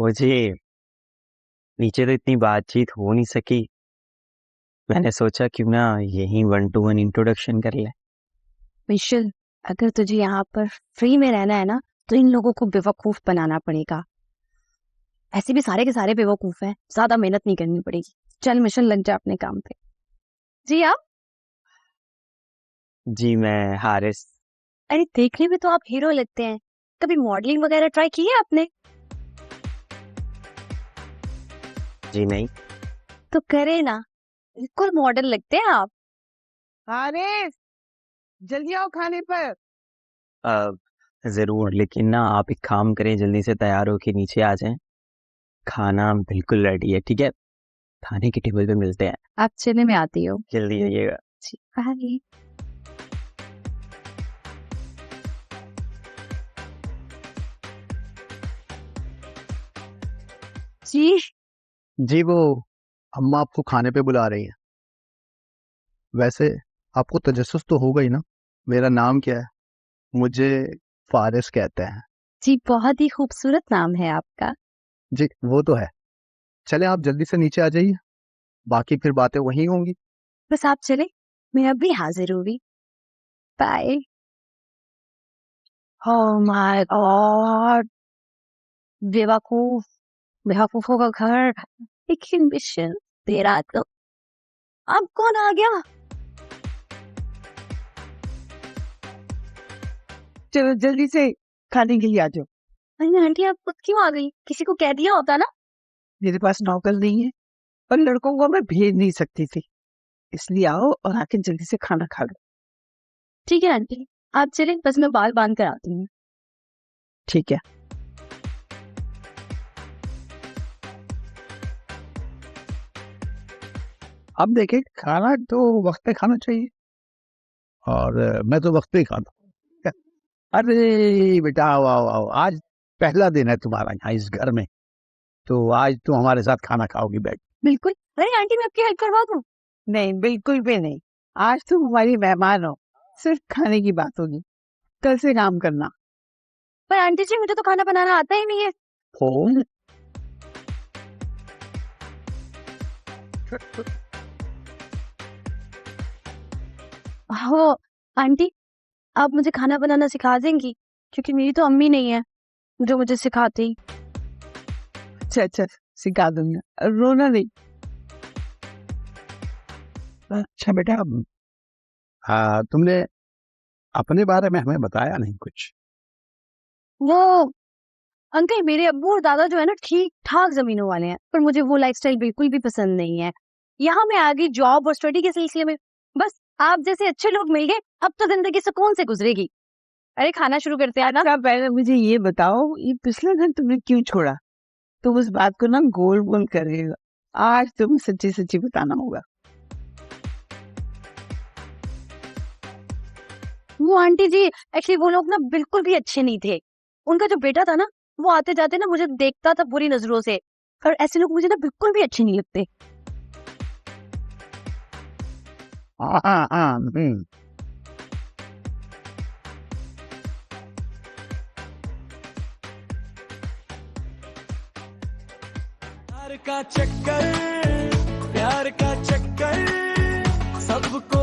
मुझे नीचे तो इतनी बातचीत हो नहीं सकी। मैंने सोचा क्यों ना यहीं 1-to-1 इंट्रोडक्शन कर ले। मिशेल, अगर तुझे यहाँ पर फ्री में रहना है ना तो इन लोगों को बेवकूफ बनाना पड़ेगा। ऐसे भी सारे के सारे बेवकूफ हैं, ज्यादा मेहनत नहीं करनी पड़ेगी। चल मिशेल, लग जा अपने काम पे। जी आप? जी मैं हारिस। अरे देखने में तो आप हीरो लगते हैं। कभी मॉडलिंग वगैरह ट्राई की है आपने? जी नहीं। तो करे ना, बिल्कुल मॉडल लगते हैं आप। अरे जल्दी आओ खाने पर। अ, जरूर, लेकिन ना आप एक काम करें, जल्दी से तैयार होके नीचे आ जाएं। खाना बिल्कुल रेडी है, ठीक है? खाने की टेबल पे मिलते हैं। आप चले, मैं आती हूँ। जल्दी आइएगा। जी, बाय। जी जी वो अम्मा आपको खाने पे बुला रही है। वैसे आपको तजस्सुस तो होगा ही ना, मेरा नाम क्या है? मुझे फारिस कहते हैं। जी, बहुत ही खूबसूरत नाम है आपका। जी वो तो है। चले आप जल्दी से नीचे आ जाइए, बाकी फिर बातें वहीं होंगी। बस आप चले, मैं अभी हाजिर हुई। बाय। ओह माय गॉड, बेवकूफ, बेवकूफों का घर। लेकिन मिशेल, तेरा तो अब कौन आ गया? चलो जल्दी से खाने के लिए आ जाओ। अरे आंटी, आप खुद क्यों आ गई? किसी को कह दिया होता ना। मेरे पास नौकर नहीं है और लड़कों को मैं भेज नहीं सकती थी, इसलिए आओ और आके जल्दी से खाना खा लो। ठीक है आंटी, आप चले, बस मैं बाल बांध कर आती हूँ। ठीक है। अब देखे, खाना तो वक्त पे खाना चाहिए, और मैं तो वक्त पे ही खाता हूँ। अरे बेटा आओ आओ आओ, आज पहला दिन है तुम्हारा यहाँ इस घर में, तो आज तुम हमारे साथ खाना खाओगी बैठ। बिल्कुल। अरे आंटी, मैं आपकी हेल्प करवा दूँ? नहीं, बिल्कुल भी नहीं। आज तुम हमारी मेहमान हो, सिर्फ खाने की बात होगी। कल से काम करना। पर आंटी जी, मुझे तो खाना बनाना आता ही नहीं है। फोन हो आंटी, आप मुझे खाना बनाना सिखा देंगी? क्योंकि मेरी तो अम्मी नहीं है जो मुझे सिखाती। अच्छा अच्छा, सिखा दूंगा, रोना नहीं। अच्छा बेटा, तुमने अपने बारे में हमें बताया नहीं कुछ। वो अंकल, मेरे अब्बू और दादा जो है ना, ठीक ठाक जमीनों वाले हैं, पर मुझे वो लाइफस्टाइल बिल्कुल भी पसंद नहीं है। यहाँ मैं आ गई जॉब और स्टडी के सिलसिले में। बस आप जैसे अच्छे लोग मिल गए, अब तो जिंदगी सुकून से गुजरेगी। अरे खाना शुरू करते हैं ना। अच्छा पहले मुझे ये बताओ, ये पिछला घर तुमने क्यों छोड़ा? तुम उस बात को ना गोल गोल करेगा। आज तुम्हें सच्ची सच्ची बताना होगा। वो आंटी जी, एक्चुअली वो लोग ना बिल्कुल भी अच्छे नहीं थे। उनका जो बेटा था ना, वो आते जाते ना मुझे देखता था बुरी नजरों से। और ऐसे लोग मुझे ना बिल्कुल भी अच्छे नहीं लगते। हाँ हाँ हाँ, प्यार का चक्कर सबको